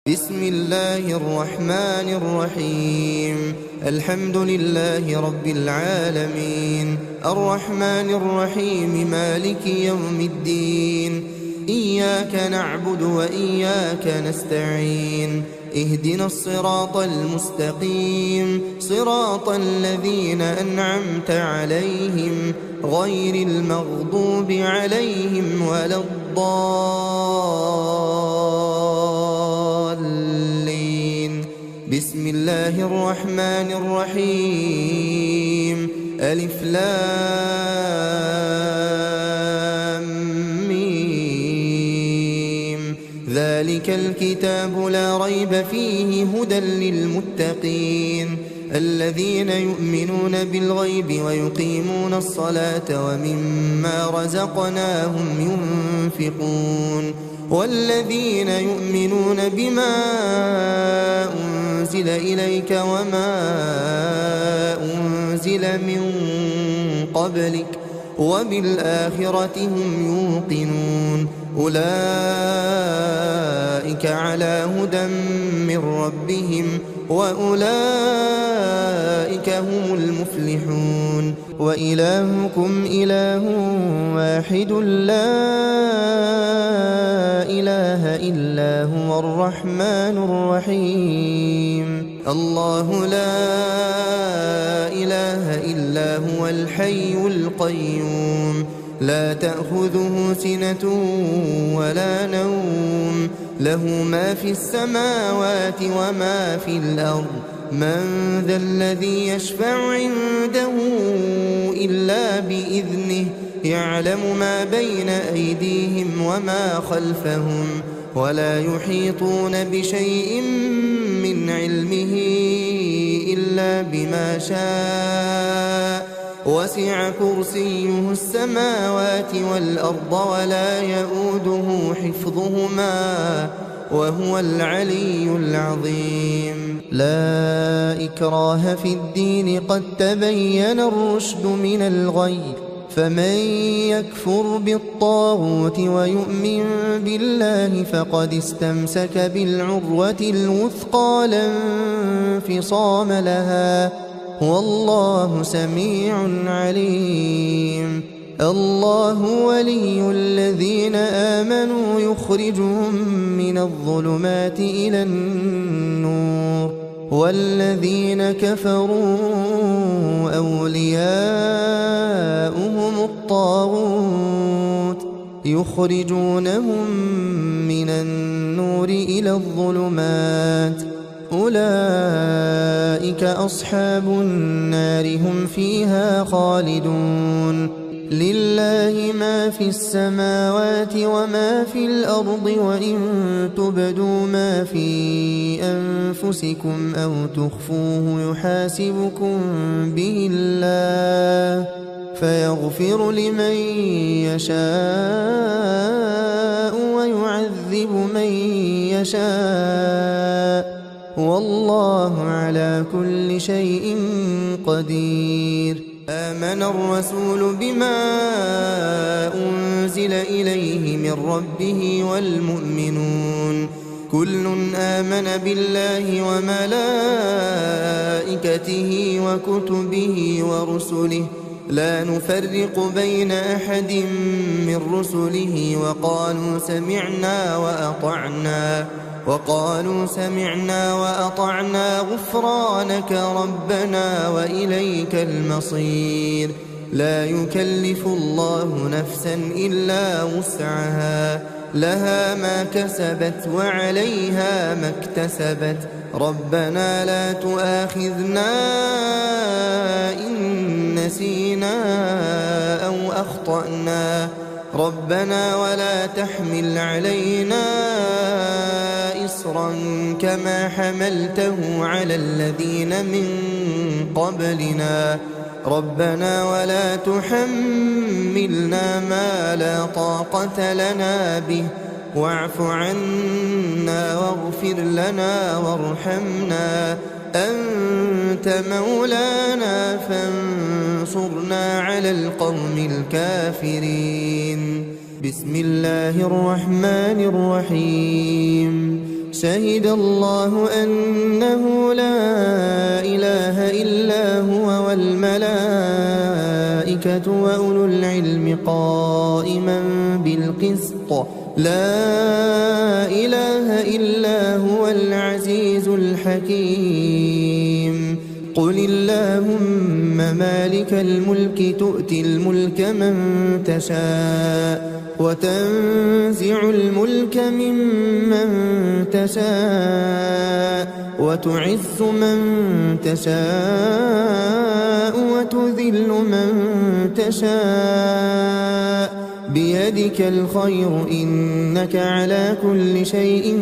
بسم الله الرحمن الرحيم. الحمد لله رب العالمين، الرحمن الرحيم، مالك يوم الدين. إياك نعبد وإياك نستعين، اهدنا الصراط المستقيم، صراط الذين أنعمت عليهم غير المغضوب عليهم ولا الضالين. بسم الله الرحمن الرحيم. ألف لام ميم. ذلك الكتاب لا ريب فيه هدى للمتقين الذين يؤمنون بالغيب ويقيمون الصلاة ومما رزقناهم ينفقون والذين يؤمنون بما أنزل إليك وما أنزل من قبلك وبالآخرة هم يوقنون. أولئك على هدى من ربهم وأولئك هم المفلحون. وإلهكم إله واحد لا إله إلا هو الرحمن الرحيم. الله لا إله إلا هو الحي القيوم، لا تأخذه سنة ولا نوم، له ما في السماوات وما في الأرض. من ذا الذي يشفع عنده إلا بإذنه، يعلم ما بين أيديهم وما خلفهم ولا يحيطون بشيء من علمه إلا بما شاء. وسع كرسيه السماوات والأرض ولا يؤوده حفظهما وهو العلي العظيم. لا إكراه في الدين، قد تبين الرشد من الغي، فمن يكفر بالطاغوت ويؤمن بالله فقد استمسك بالعروة الوثقى لا انفصام لها، والله سميع عليم. الله ولي الذين آمنوا يخرجهم من الظلمات إلى النور، والذين كفروا أولياؤهم الطاغوت يخرجونهم من النور إلى الظلمات، أولئك أصحاب النار هم فيها خالدون. لله ما في السماوات وما في الأرض، وإن تبدوا ما في أنفسكم أو تخفوه يحاسبكم به الله فيغفر لمن يشاء ويعذب من يشاء، والله على كل شيء قدير. آمن الرسول بما أنزل إليه من ربه والمؤمنون كل آمن بالله وملائكته وكتبه ورسله لا نفرق بين أحد من رسله وقالوا سمعنا وأطعنا غفرانك ربنا وإليك المصير. لا يكلف الله نفسا إلا وسعها، لها ما كسبت وعليها ما اكتسبت. ربنا لا تؤاخذنا إن نسينا أو أخطأنا، ربنا ولا تحمل علينا إصرا كما حملته على الذين من قبلنا، ربنا ولا تحملنا ما لا طاقة لنا به، واعف عنا واغفر لنا وارحمنا، أنت مولانا فانصرنا على القوم الكافرين. بسم الله الرحمن الرحيم. شهد الله أنه لا إله إلا هو والملائكة وأولو العلم قائما بالقسط لا إله إلا هو العزيز الحكيم قل اللهم مالك الملك تؤتي الملك من تشاء وتنزع الملك ممن تشاء وتعز من تشاء وتذل من تشاء بيدك الخير إنك على كل شيء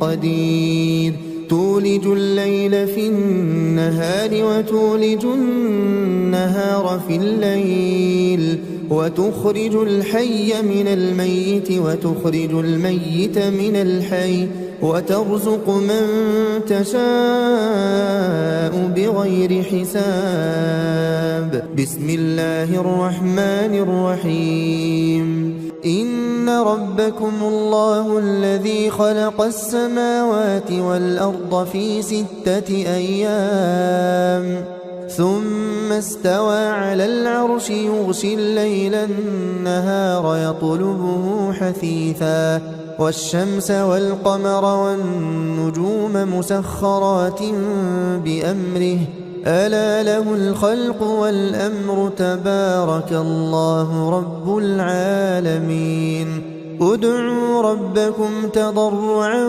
قدير تولج الليل في النهار وتولج النهار في الليل وتخرج الحي من الميت وتخرج الميت من الحي وترزق من تشاء بغير حساب بسم الله الرحمن الرحيم إن ربكم الله الذي خلق السماوات والأرض في 6 أيام ثم استوى على العرش يغشي الليل النهار يطلبه حثيثا والشمس والقمر والنجوم مسخرات بأمره ألا له الخلق والأمر تبارك الله رب العالمين ادعوا ربكم تضرعا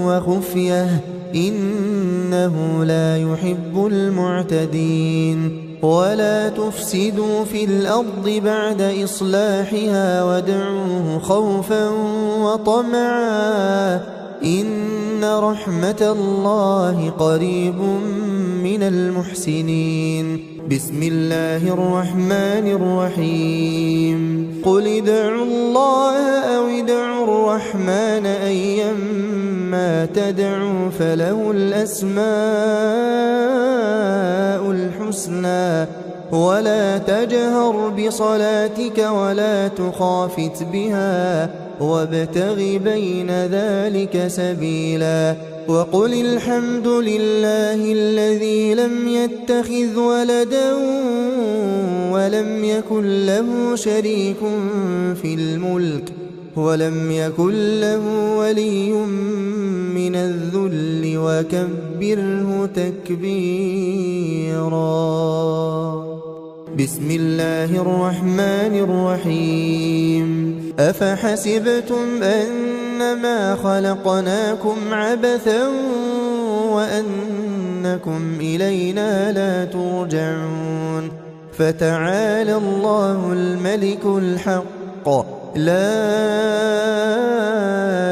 وخفية إنه لا يحب المعتدين ولا تفسدوا في الأرض بعد إصلاحها وادعوه خوفا وطمعا إن رحمة الله قريب من المحسنين بسم الله الرحمن الرحيم قل ادعوا الله أو ادعوا الرحمن أيما تدعوا فله الأسماء الحسنى ولا تجهر بصلاتك ولا تخافت بها وابتغ بين ذلك سبيلا وقل الحمد لله الذي لم يتخذ ولدا ولم يكن له شريك في الملك ولم يكن له ولي من الذل وكبره تكبيرا بسم الله الرحمن الرحيم أفحسبتم أنما خلقناكم عبثا وأنكم إلينا لا ترجعون فتعالى الله الملك الحق لا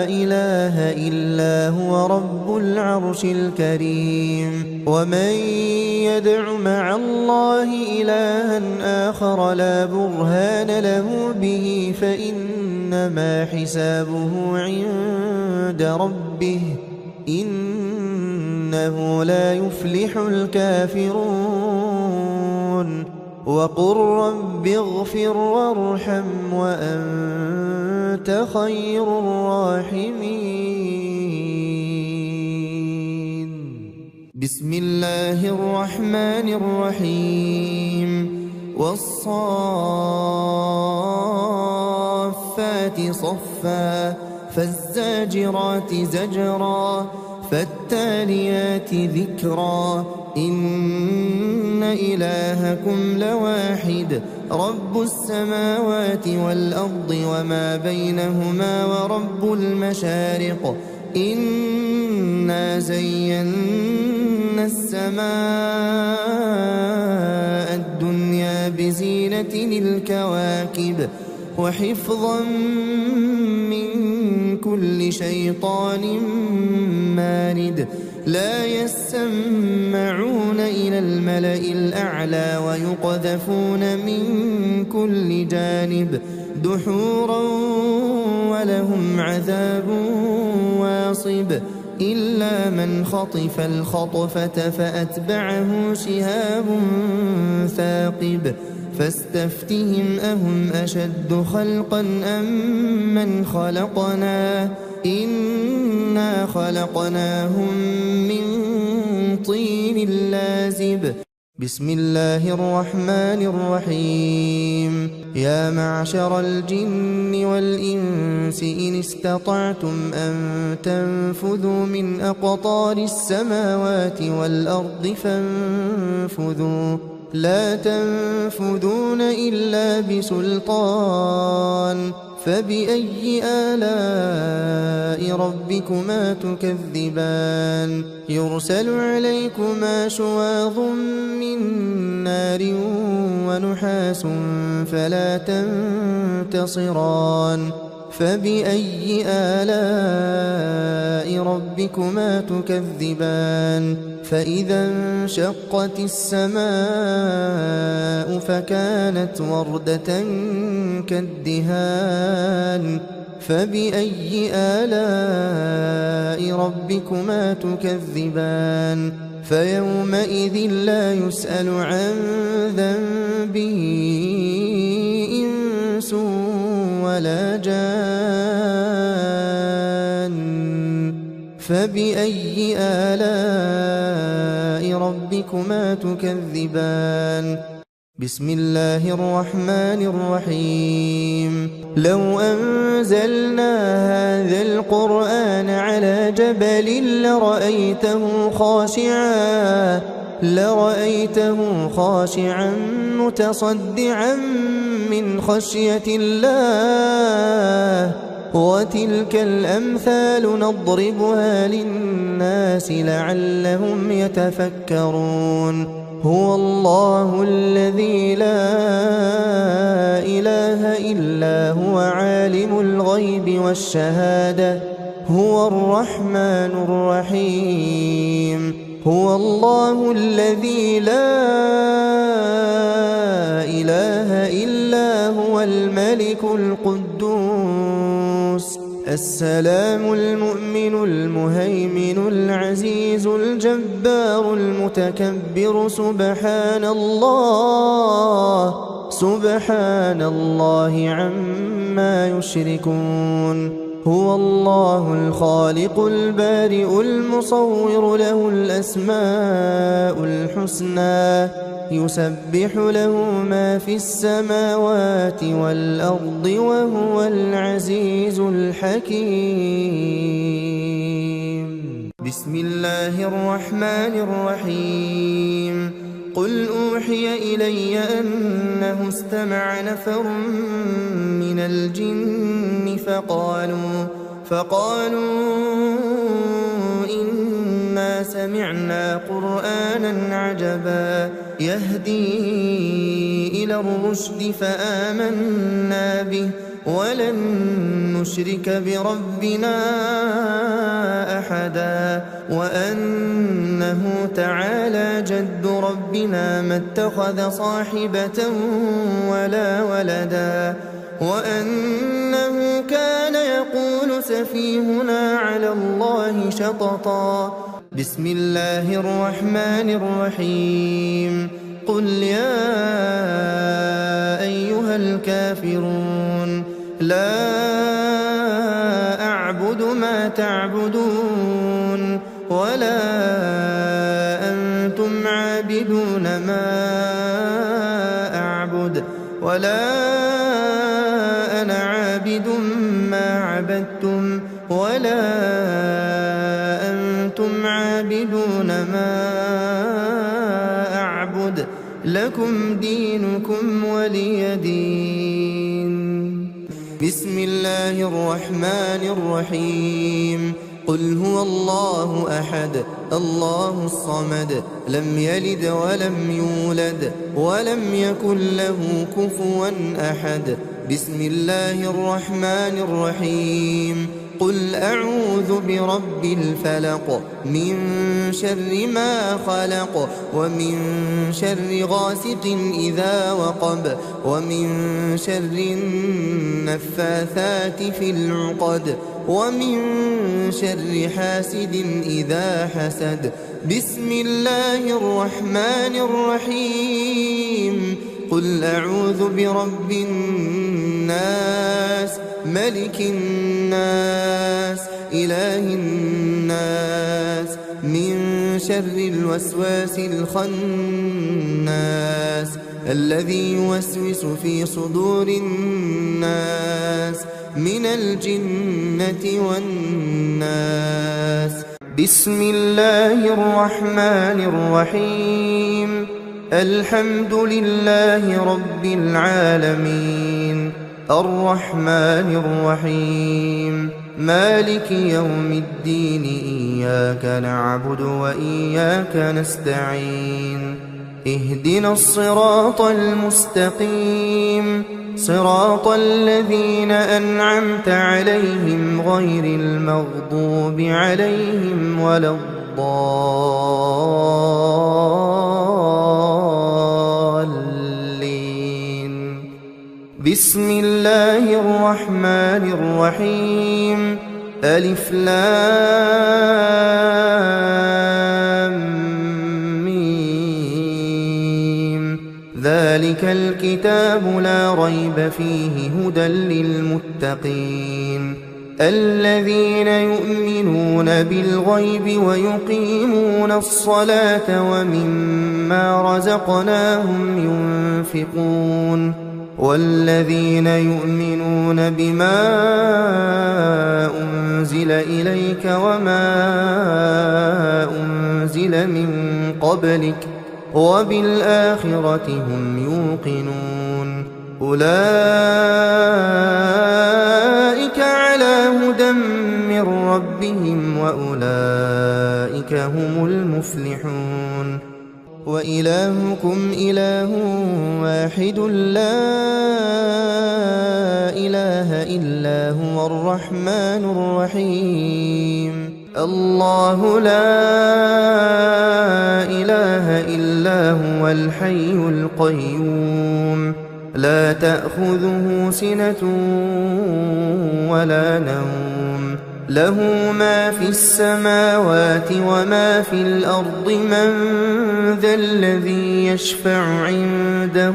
إله إلا هو رب العرش الكريم ومن يدع مع الله إلها آخر لا برهان له به فإنما حسابه عند ربه إنه لا يفلح الكافرون وقل رب اغفر وارحم وأنت خير الراحمين بسم الله الرحمن الرحيم والصافات صفا فالزاجرات زجرا فالتاليات ذكرا إن إلهكم لواحد رب السماوات والأرض وما بينهما ورب المشارق إنا زينا السماء الدنيا بزينة الكواكب وحفظا من كل شيطان مارد لا يسمعون إلى الملأ الأعلى ويقذفون من كل جانب دحورا ولهم عذاب واصب إلا من خطف الخطفة فأتبعه شهاب ثاقب فاستفتهم أهم أشد خلقا أم من خلقنا إنا خلقناهم من طين لازب. بسم الله الرحمن الرحيم. يا معشر الجن والإنس إن استطعتم أن تنفذوا من أقطار السماوات والأرض فانفذوا لا تنفذون إلا بسلطان. فبأي آلاء ربكما تكذبان؟ يرسل عليكما شواظ من نار ونحاس فلا تنتصران. فبأي آلاء ربكما تكذبان؟ فإذا انشقت السماء فكانت وردة كالدهان. فبأي آلاء ربكما تكذبان؟ فيومئذ لا يسأل عن ذنبه إنس ولا جان. فبأي آلاء ربكما تكذبان؟ بسم الله الرحمن الرحيم. لو أنزلنا هذا القرآن على جبل لرأيته خاشعا متصدعا من خشية الله. وتلك الأمثال نضربها للناس لعلهم يتفكرون. هو الله الذي لا إله إلا هو عالم الغيب والشهادة هو الرحمن الرحيم. هو الله الذي لا إله إلا هو الملك القدوس السلام المؤمن المهيمن العزيز الجبار المتكبر سبحان الله عما يشركون. هو الله الخالق البارئ المصور له الأسماء الحسنى يسبح له ما في السماوات والأرض وهو العزيز الحكيم. بسم الله الرحمن الرحيم. قل أوحي إلي أنه استمع نفر من الجن فقالوا إنا سمعنا قرآنا عجبا يهدي إلى الرشد فآمنا به ولن نشرك بربنا أحدا وأنه تعالى جد ربنا ما اتخذ صاحبة ولا ولدا وأنه كان يقول سفيهنا على الله شططا. بسم الله الرحمن الرحيم. قل يا أيها الكافرون لا أعبد ما تعبدون ولا أنتم عابدون ما أعبد ولا أنا عابد ما عبدتم ولا أنتم عابدون ما أعبد لكم دينكم ولي دين. بسم الله الرحمن الرحيم. قل هو الله أحد الله الصمد لم يلد ولم يولد ولم يكن له كفوا أحد. بسم الله الرحمن الرحيم. قل أعوذ برب الفلق من شر ما خلق ومن شر غاسق إذا وقب ومن شر النفاثات في العقد ومن شر حاسد إذا حسد. بسم الله الرحمن الرحيم. قل أعوذ برب الناس ملك الناس إله الناس من شر الوسواس الخناس الذي يوسوس في صدور الناس من الجنة والناس. بسم الله الرحمن الرحيم. الحمد لله رب العالمين الرحمن الرحيم مالك يوم الدين إياك نعبد وإياك نستعين اهدنا الصراط المستقيم صراط الذين أنعمت عليهم غير المغضوب عليهم ولا الضالين. بسم الله الرحمن الرحيم. ألف لام ذلك الكتاب لا ريب فيه هدى للمتقين الذين يؤمنون بالغيب ويقيمون الصلاة ومما رزقناهم ينفقون والذين يؤمنون بما أنزل إليك وما أنزل من قبلك وبالآخرة هم يوقنون أولئك على هدى من ربهم وأولئك هم المفلحون. وإلهكم إله واحد لا إله إلا هو الرحمن الرحيم. الله لا إله إلا هو الحي القيوم لا تأخذه سنة ولا نوم له ما في السماوات وما في الأرض من ذا الذي يشفع عنده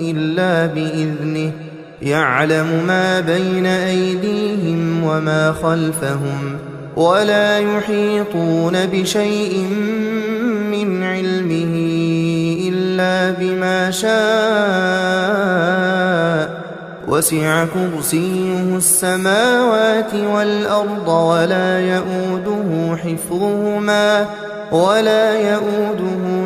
إلا بإذنه يعلم ما بين أيديهم وما خلفهم ولا يحيطون بشيء من علمه إلا بما شاء وسع كرسيه السماوات والأرض ولا يؤوده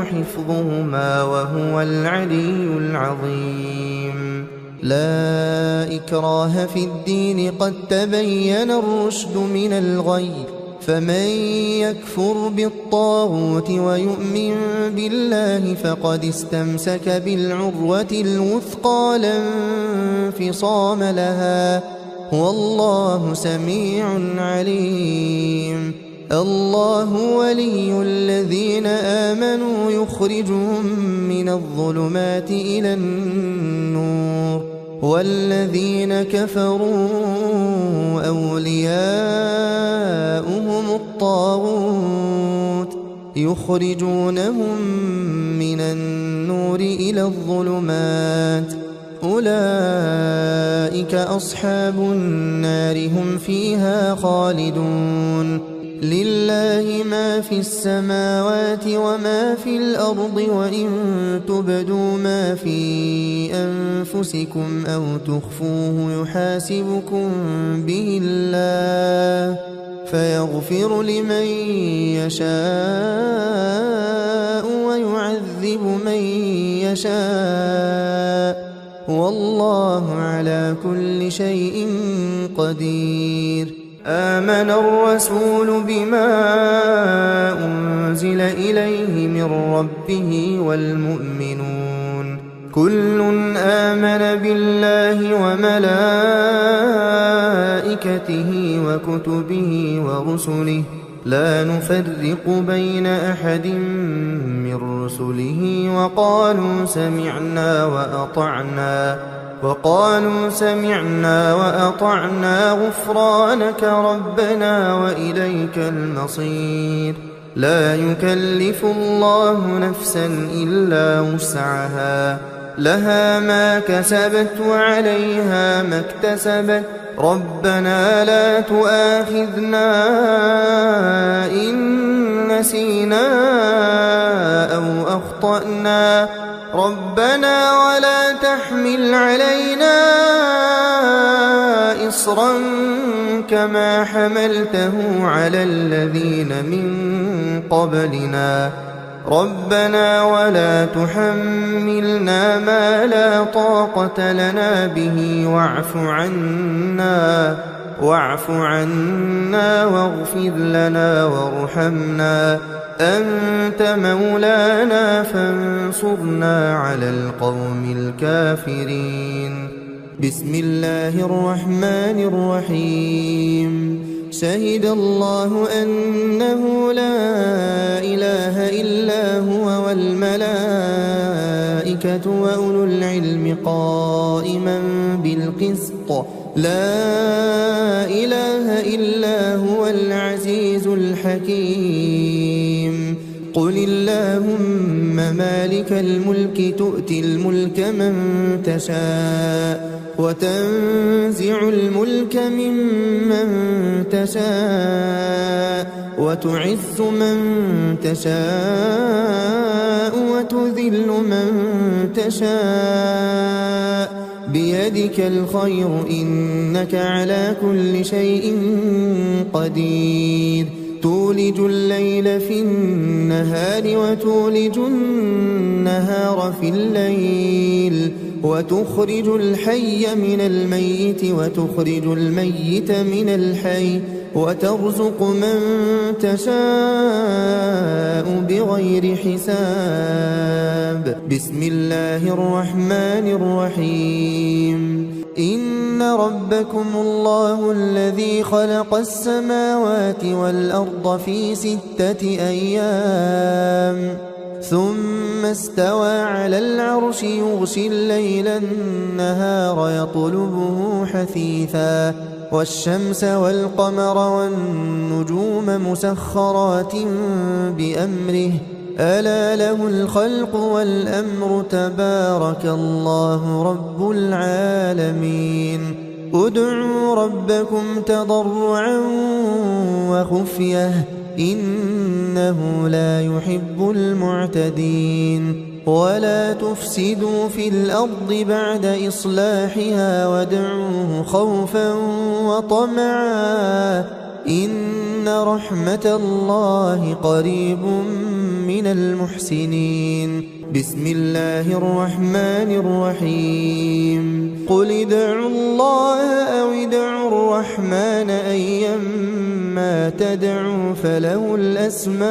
حفظهما وهو العلي العظيم. لا إكراه في الدين قد تبين الرشد من الغي فمن يكفر بالطاغوت ويؤمن بالله فقد استمسك بالعروة الوثقى لا انفصام لها والله سميع عليم. الله ولي الذين آمنوا يخرجهم من الظلمات إلى النور والذين كفروا أولياؤهم الطاغوت يخرجونهم من النور إلى الظلمات أولئك أصحاب النار هم فيها خالدون. لله ما في السماوات وما في الأرض وإن تبدوا ما في أنفسكم أو تخفوه يحاسبكم به الله فيغفر لمن يشاء ويعذب من يشاء والله على كل شيء قدير. آمن الرسول بما أنزل إليه من ربه والمؤمنون كل آمن بالله وملائكته وكتبه ورسله لا نفرق بين أحد من رسله وقالوا سمعنا وأطعنا غفرانك ربنا وإليك المصير. لا يكلف الله نفسا إلا وسعها لها ما كسبت وعليها ما اكتسبت ربنا لا تؤاخذنا إن نسينا أو أخطأنا ربنا ولا تحمل علينا إصرا كما حملته على الذين من قبلنا ربنا ولا تحملنا ما لا طاقة لنا به واعف عنا واغفر لنا وارحمنا أنت مولانا فانصرنا على القوم الكافرين بسم الله الرحمن الرحيم شهد الله أنه لا إله إلا هو والملائكة وأولو العلم قائما بالقسط لا إله إلا هو العزيز الحكيم قل اللهم مالك الملك تؤتي الملك من تشاء وتنزع الملك ممن تشاء وتعز من تشاء وتذل من تشاء بيدك الخير إنك على كل شيء قدير تولج الليل في النهار وتولج النهار في الليل وتخرج الحي من الميت وتخرج الميت من الحي وترزق من تشاء بغير حساب بسم الله الرحمن الرحيم إن ربكم الله الذي خلق السماوات والأرض في 6 أيام ثم استوى على العرش يغشي الليل النهار يطلبه حثيثا والشمس والقمر والنجوم مسخرات بأمره ألا له الخلق والأمر تبارك الله رب العالمين ادعوا ربكم تضرعا وخفية إنه لا يحب المعتدين ولا تفسدوا في الأرض بعد إصلاحها وادعوه خوفا وطمعا إن رحمة الله قريب من المحسنين بسم الله الرحمن الرحيم قل ادعوا الله أو ادعوا الرحمن أيما تدعوا فله الأسماء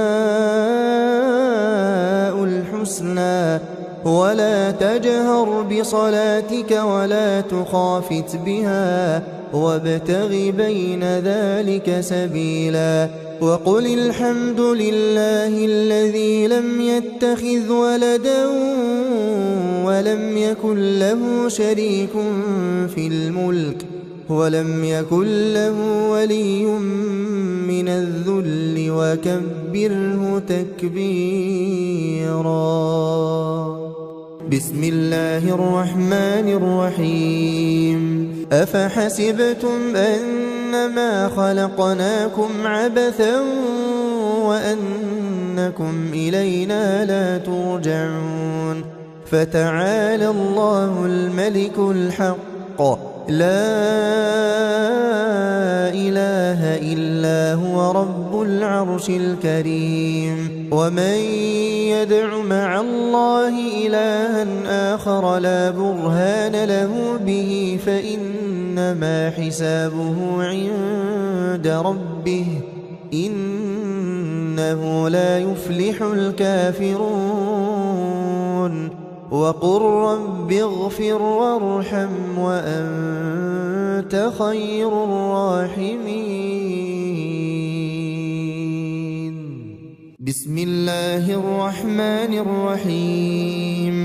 الحسنى ولا تجهر بصلاتك ولا تخافت بها وابتغ بين ذلك سبيلا وقل الحمد لله الذي لم يتخذ ولدا ولم يكن له شريك في الملك ولم يكن له ولي من الذل وكبره تكبيرا بسم الله الرحمن الرحيم أفحسبتم أنما خلقناكم عبثا وأنكم إلينا لا ترجعون فتعالى الله الملك الحق لا إله إلا هو رب العرش الكريم ومن يدع مع الله إلها آخر لا برهان له به فإنما حسابه عند ربه إنه لا يفلح الكافرون وقل رب اغفر وارحم وأنت خير الراحمين بسم الله الرحمن الرحيم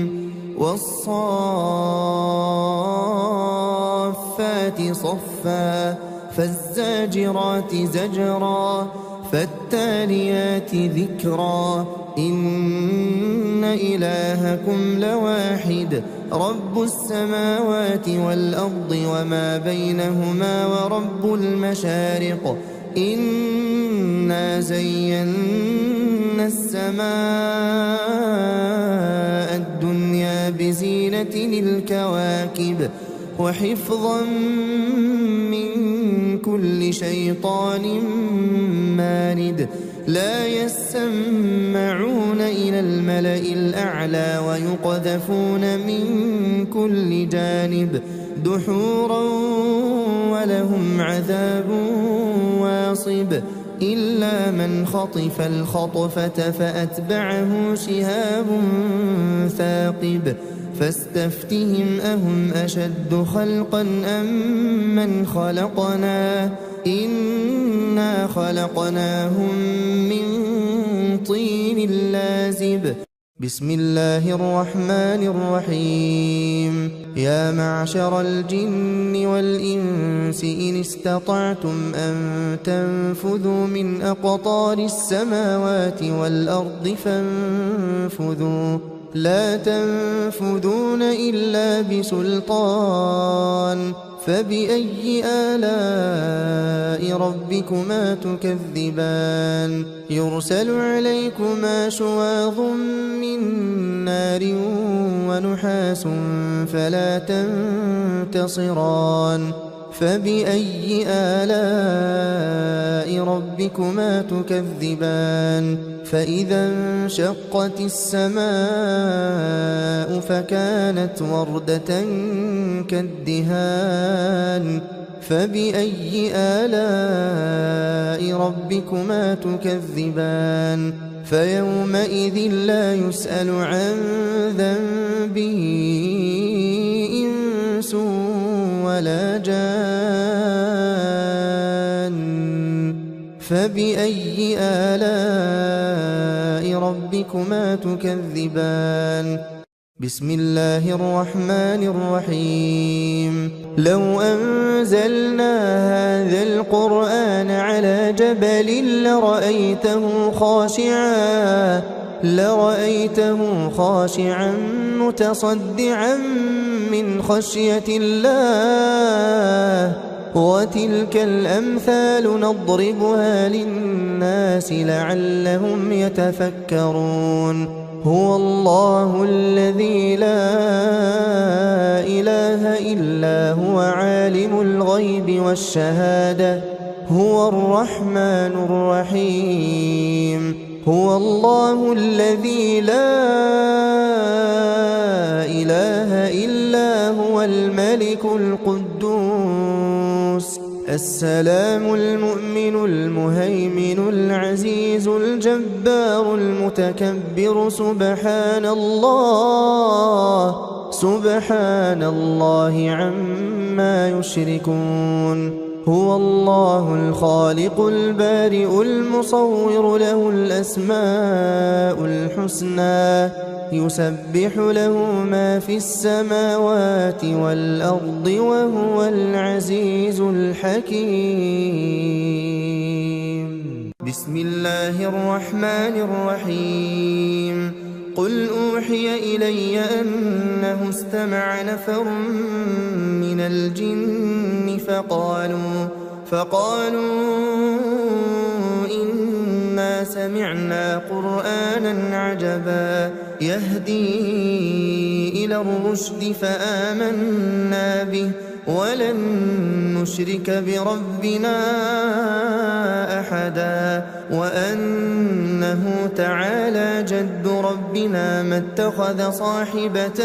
والصافات صفا فالزاجرات زجرا فالتاليات ذكرا إن إلهكم لواحد رب السماوات والأرض وما بينهما ورب المشارق إنا زينا السماء الدنيا بزينة الكواكب وحفظا من كل شيطان مارد لا يسمعون إلى الملأ الأعلى ويقذفون من كل جانب دحورا ولهم عذاب واصب إلا من خطف الخطفة فأتبعه شهاب ثاقب فاستفتهم أهم أشد خلقا أم من خلقنا إنا خلقناهم من طين لازب بسم الله الرحمن الرحيم يا معشر الجن والإنس إن استطعتم أن تنفذوا من أقطار السماوات والأرض فانفذوا لا تنفذون إلا بسلطان فبأي آلاء ربكما تكذبان يرسل عليكما شواظ من نار ونحاس فلا تنتصران فبأي آلاء ربكما تكذبان فإذا انشقت السماء فكانت وردة كالدهان فبأي آلاء ربكما تكذبان فيومئذ لا يسأل عن ذنبه إنس ولا جان فبأي آلاء ربكما تكذبان بسم الله الرحمن الرحيم لو أنزلنا هذا القرآن على جبل لرأيته خاشعا متصدعا من خشية الله وتلك الأمثال نضربها للناس لعلهم يتفكرون هو الله الذي لا إله إلا هو عالم الغيب والشهادة هو الرحمن الرحيم هو الله الذي لا إله إلا هو الملك القدوس السلام المؤمن المهيمن العزيز الجبار المتكبر سبحان الله عما يشركون هو الله الخالق البارئ المصور له الأسماء الحسنى يسبح له ما في السماوات والأرض وهو العزيز الحكيم بسم الله الرحمن الرحيم قل أوحي إلي أنه استمع نفر من الجن فقالوا إنا سمعنا قرآنا عجبا يهدي إلى الرشد فآمنا به ولن نشرك بربنا أحدا وأنه تعالى جد ربنا ما اتخذ صاحبة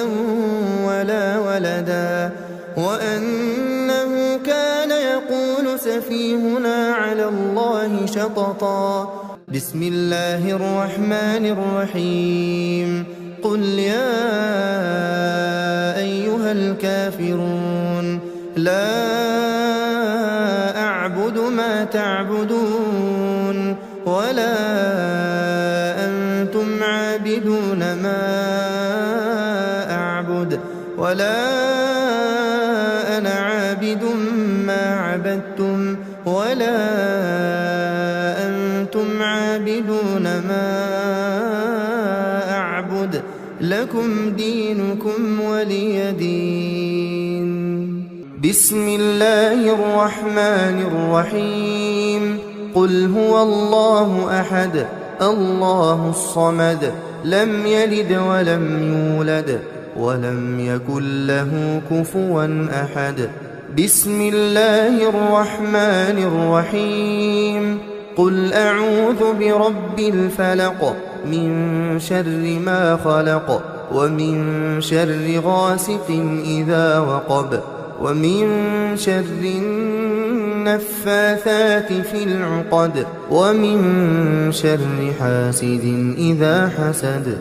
ولا ولدا وأنه كان يقول سفيهنا على الله شططا بسم الله الرحمن الرحيم قل يا أيها الكافرون لا أعبد ما تعبدون ولا أنتم عابدون ما أعبد ولا أنا عابد ما عبدتم ولا أنتم عابدون ما أعبد لكم دينكم ولي دين. بسم الله الرحمن الرحيم. قل هو الله أحد الله الصمد لم يلد ولم يولد ولم يكن له كفوا أحد. بسم الله الرحمن الرحيم. قل أعوذ برب الفلق من شر ما خلق ومن شر غاسق إذا وقب ومن شر النفاثات في العقد ومن شر حاسد إذا حسد.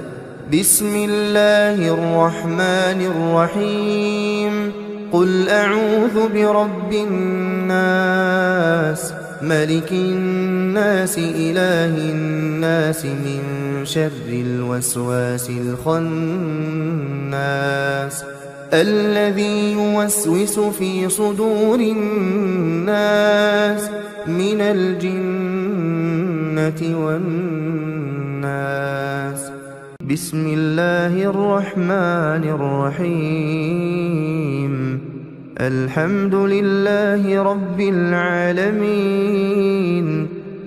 بسم الله الرحمن الرحيم. قل أعوذ برب الناس ملك الناس إله الناس من شر الوسواس الخناس الذي يوسوس في صدور الناس من الجنة والناس. بسم الله الرحمن الرحيم. الحمد لله رب العالمين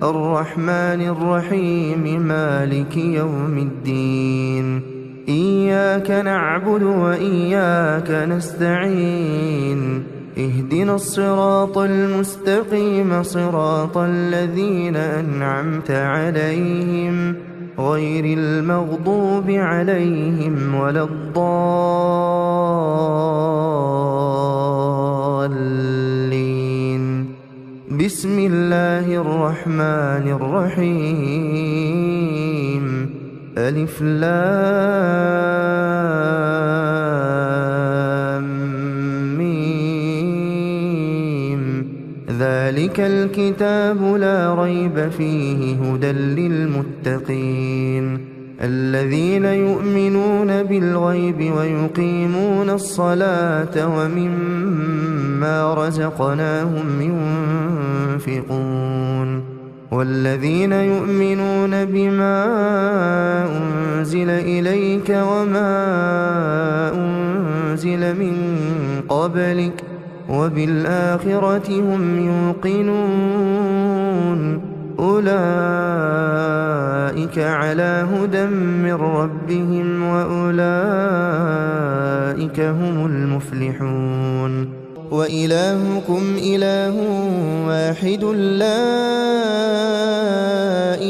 الرحمن الرحيم مالك يوم الدين. إياك نعبد وإياك نستعين. اهدنا الصراط المستقيم صراط الذين أنعمت عليهم غير المغضوب عليهم ولا الضالين. بسم الله الرحمن الرحيم. ألف لام ميم. ذلك الكتاب لا ريب فيه هدى للمتقين الذين يؤمنون بالغيب ويقيمون الصلاة ومما رزقناهم ينفقون والذين يؤمنون بما أنزل إليك وما أنزل من قبلك وبالآخرة هم يوقنون أولئك على هدى من ربهم وأولئك هم المفلحون. وإلهكم إله واحد لا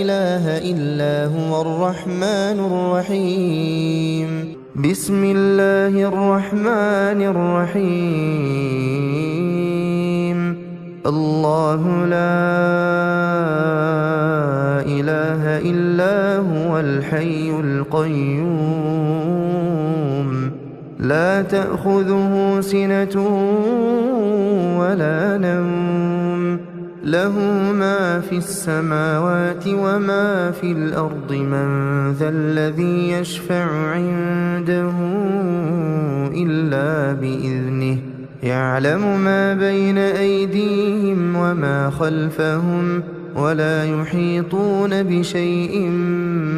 إله إلا هو الرحمن الرحيم. بسم الله الرحمن الرحيم. الله لا إله إلا هو الحي القيوم لا تأخذه سنة ولا نوم له ما في السماوات وما في الأرض من ذا الذي يشفع عنده إلا بإذنه يعلم ما بين أيديهم وما خلفهم ولا يحيطون بشيء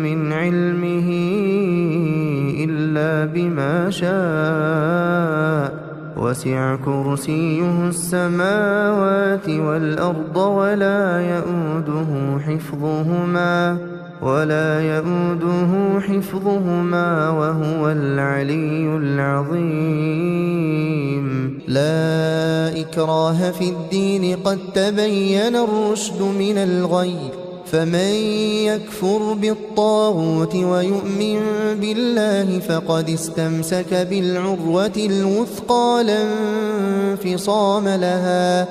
من علمه إلا بما شاء وسع كرسيه السماوات والأرض ولا يؤوده حفظهما وهو العلي العظيم. لا إكراه في الدين قد تبين الرشد من الغي فمن يكفر بالطاغوت ويؤمن بالله فقد استمسك بالعروة الوثقى لا انفصام لها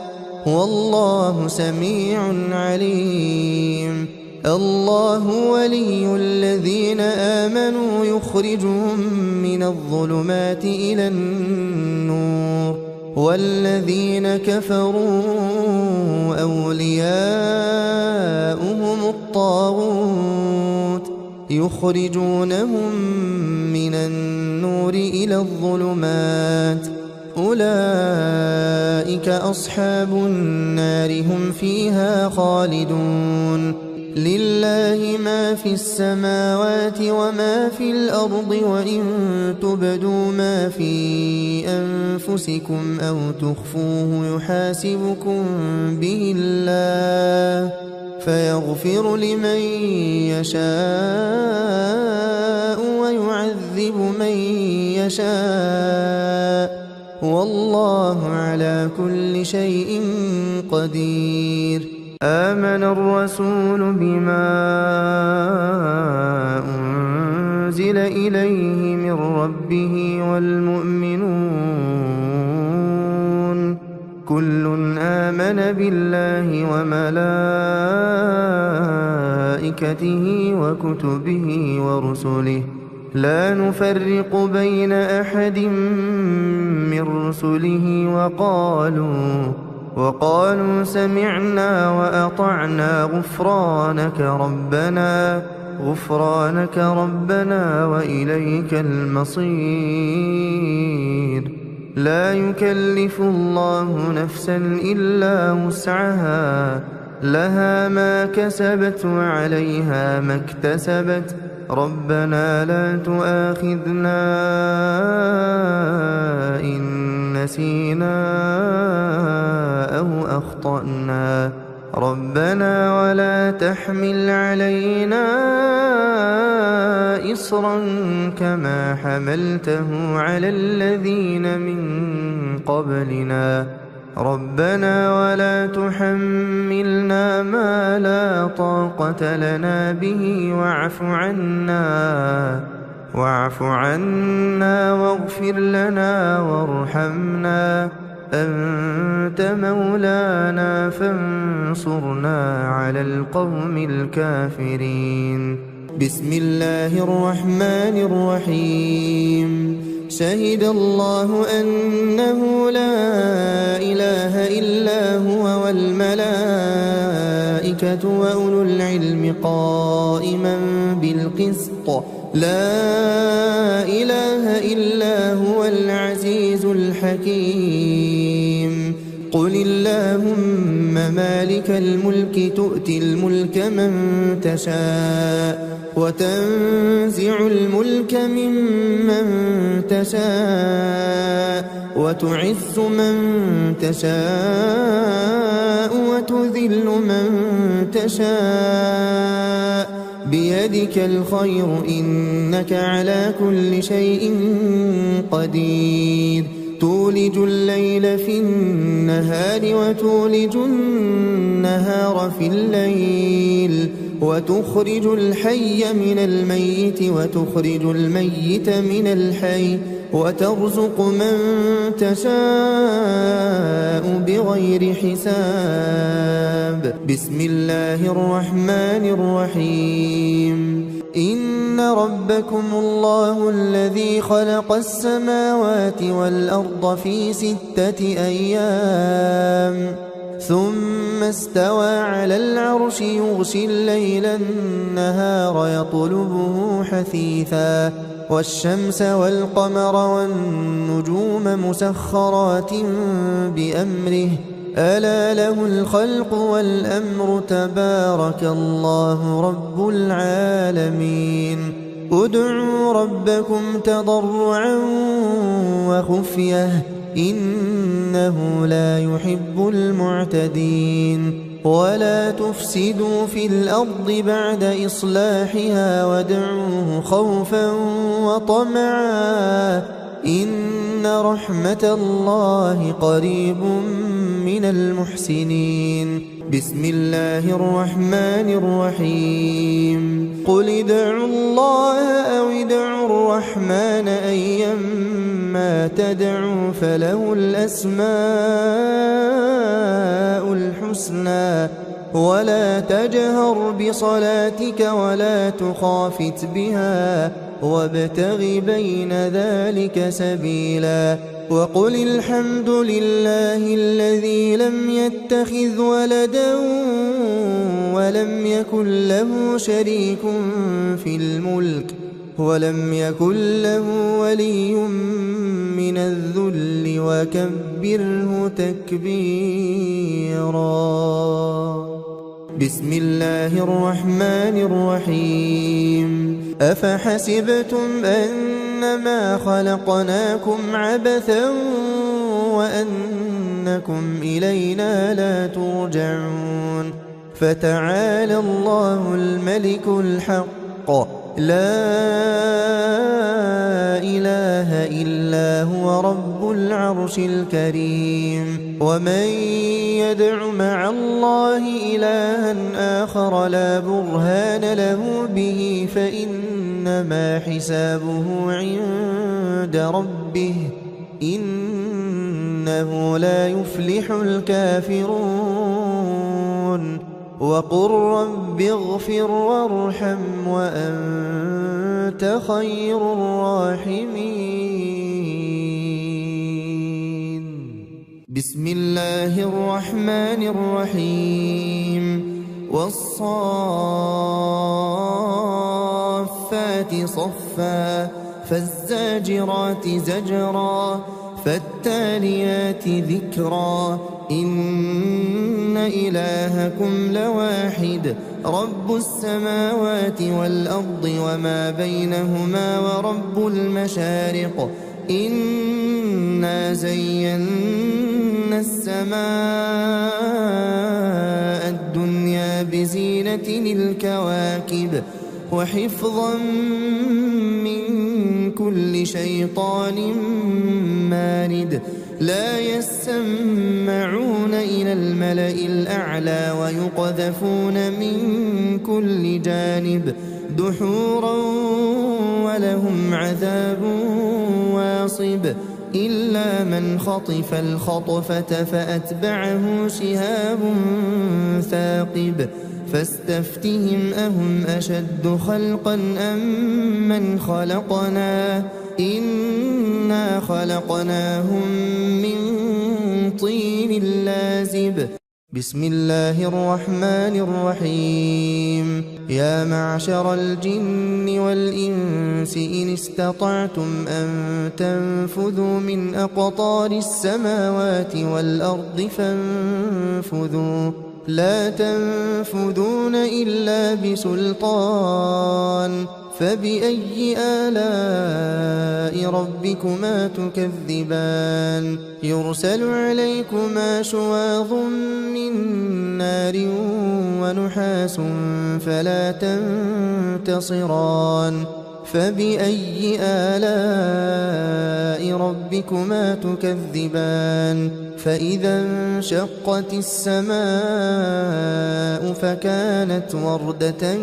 والله سميع عليم. الله ولي الذين آمنوا يخرجهم من الظلمات إلى النور والذين كفروا أولياؤهم الطاغوت يخرجونهم من النور إلى الظلمات أولئك أصحاب النار هم فيها خالدون. لله ما في السماوات وما في الأرض وإن تبدوا ما في أنفسكم أو تخفوه يحاسبكم به الله فيغفر لمن يشاء ويعذب من يشاء والله على كل شيء قدير. آمن الرسول بما أنزل إليه من ربه والمؤمنون كل آمن بالله وملائكته وكتبه ورسله لا نفرق بين أحد من رسله وقالوا سمعنا وأطعنا غفرانك ربنا وإليك المصير. لا يكلف الله نفسا إلا وسعها لها ما كسبت وعليها ما اكتسبت ربنا لا تؤاخذنا إن نسينا أو أخطأنا ربنا ولا تحمل علينا إصرا كما حملته على الذين من قبلنا ربنا ولا تحملنا ما لا طاقة لنا به واعف عنا واغفر لنا وارحمنا أنت مولانا فانصرنا على القوم الكافرين. بسم الله الرحمن الرحيم. شهد الله أنه لا إله إلا هو والملائكة وأولو العلم قائما بالقسط لا إله إلا هو العزيز الحكيم. قل اللهم مالك الملك تؤتي الملك من تشاء وتنزع الملك ممن تشاء وتعز من تشاء وتذل من تشاء بيدك الخير إنك على كل شيء قدير. تولج الليل في النهار وتولج النهار في الليل وتخرج الحي من الميت وتخرج الميت من الحي وترزق من تشاء بغير حساب. بسم الله الرحمن الرحيم. إن ربكم الله الذي خلق السماوات والأرض في 6 أيام ثم استوى على العرش يغشي الليل النهار يطلبه حثيثا والشمس والقمر والنجوم مسخرات بأمره ألا له الخلق والأمر تبارك الله رب العالمين. ادعوا ربكم تضرعا وخفية إنه لا يحب المعتدين. ولا تفسدوا في الأرض بعد إصلاحها وادعوه خوفا وطمعا إن رحمة الله قريب من المحسنين. بسم الله الرحمن الرحيم. قل ادعوا الله أو ادعوا الرحمن أيما تدعوا فله الأسماء الحسنى ولا تجهر بصلاتك ولا تخافت بها وابتغ بين ذلك سبيلا. وقل الحمد لله الذي لم يتخذ ولدا ولم يكن له شريك في الملك ولم يكن له ولي من الذل وكبره تكبيرا. بسم الله الرحمن الرحيم أفحسبتم أنما خلقناكم عبثا وأنكم إلينا لا ترجعون فتعالى الله الملك الحق لا إله إلا هو رب العرش الكريم ومن يدع مع الله إلها آخر لا برهان له به فإنما حسابه عند ربه إنه لا يفلح الكافرون وقل رب اغفر وارحم وأنت خير الراحمين بسم الله الرحمن الرحيم والصافات صفا فالزاجرات زجرا فالتاليات ذكرا إن إلهكم لواحد رب السماوات والأرض وما بينهما ورب المشارق إنا زينا السماء الدنيا بزينة الكواكب وحفظا من كل شيطان مارد لا يسمعون إلى الملأ الأعلى ويقذفون من كل جانب دحورا ولهم عذاب واصب إلا من خطف الخطفة فأتبعه شهاب ثاقب فاستفتهم أهم أشد خلقا أم من خلقنا إنا خلقناهم من طين لازب بسم الله الرحمن الرحيم يا معشر الجن والإنس إن استطعتم أن تنفذوا من أقطار السماوات والأرض فانفذوا لا تنفذون إلا بسلطان فبأي آلاء ربكما تكذبان يرسل عليكما شواظ من نار ونحاس فلا تنتصران فبأي آلاء ربكما تكذبان فإذا انشقت السماء فكانت وردة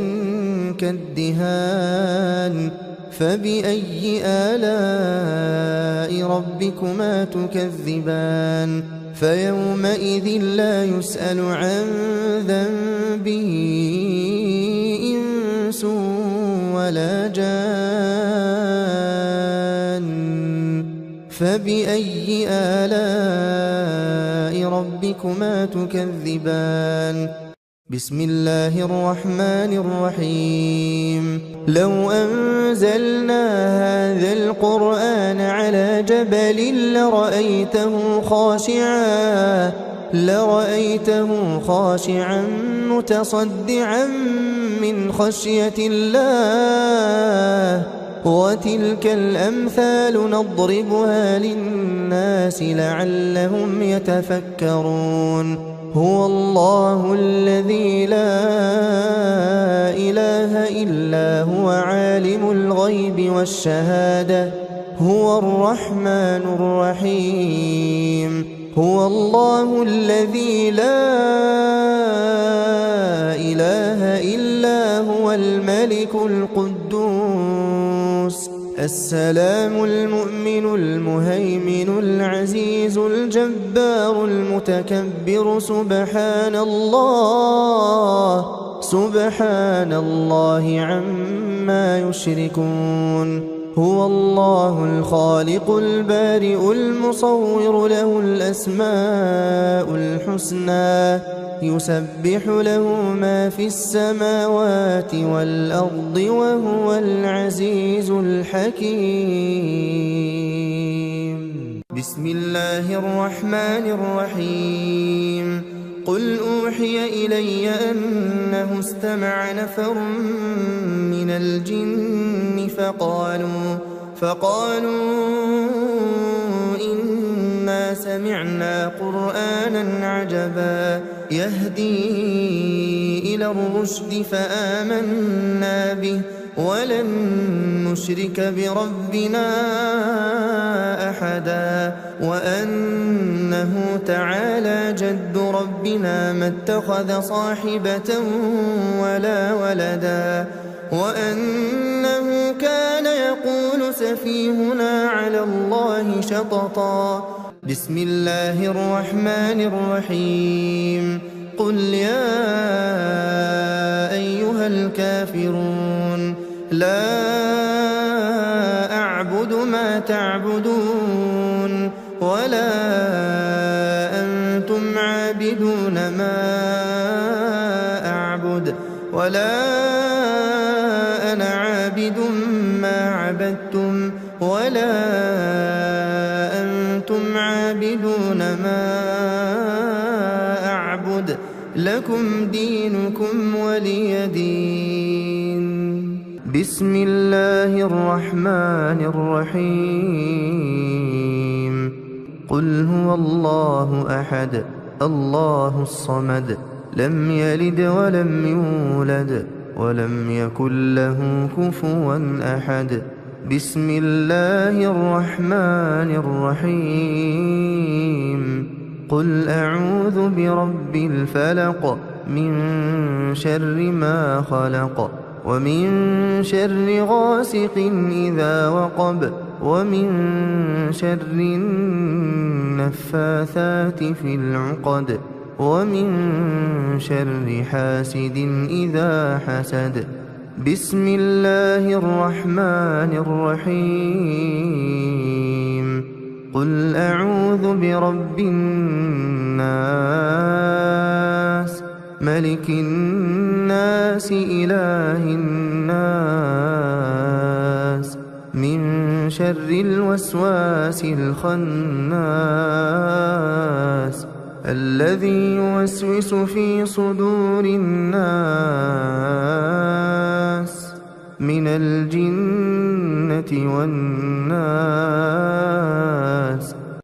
كالدهان فبأي آلاء ربكما تكذبان فيومئذ لا يسأل عن ذنبه إنس ولا جان فبأي آلاء ربكما تكذبان بسم الله الرحمن الرحيم لو أنزلنا هذا القرآن على جبل لرأيته خاشعا متصدعا من خشية الله وتلك الأمثال نضربها للناس لعلهم يتفكرون هو الله الذي لا إله إلا هو عالم الغيب والشهادة هو الرحمن الرحيم هو الله الذي لا إله إلا هو الملك القدوس السلام المؤمن المهيمن العزيز الجبار المتكبر سبحان الله عما يشركون هو الله الخالق البارئ المصور له الأسماء الحسنى يسبح له ما في السماوات والأرض وهو العزيز الحكيم بسم الله الرحمن الرحيم قل أوحي إلي أنه استمع نفر من الجن فقالوا إنا سمعنا قرآنا عجبا يهدي إلى الرشد فآمنا به ولن نشرك بربنا أحدا وأنه تعالى جد ربنا ما اتخذ صاحبة ولا ولدا وأنه كان يقول سفيهنا على الله شططا بسم الله الرحمن الرحيم قل يا أيها الكافرون لا أعبد ما تعبدون ولا أنتم عابدون ما أعبد ولا أنا عابد ما عبدتم ولا أنتم عابدون ما أعبد لكم دينكم ولي دين بسم الله الرحمن الرحيم قل هو الله أحد الله الصمد لم يلد ولم يولد ولم يكن له كفوا أحد بسم الله الرحمن الرحيم قل أعوذ برب الفلق من شر ما خلق ومن شر غاسق إذا وقب ومن شر النفاثات في العقد ومن شر حاسد إذا حسد بسم الله الرحمن الرحيم قل أعوذ برب الناس ملك الناس إله الناس من شر الوسواس الخناس الذي يوسوس في صدور الناس من الجنة والناس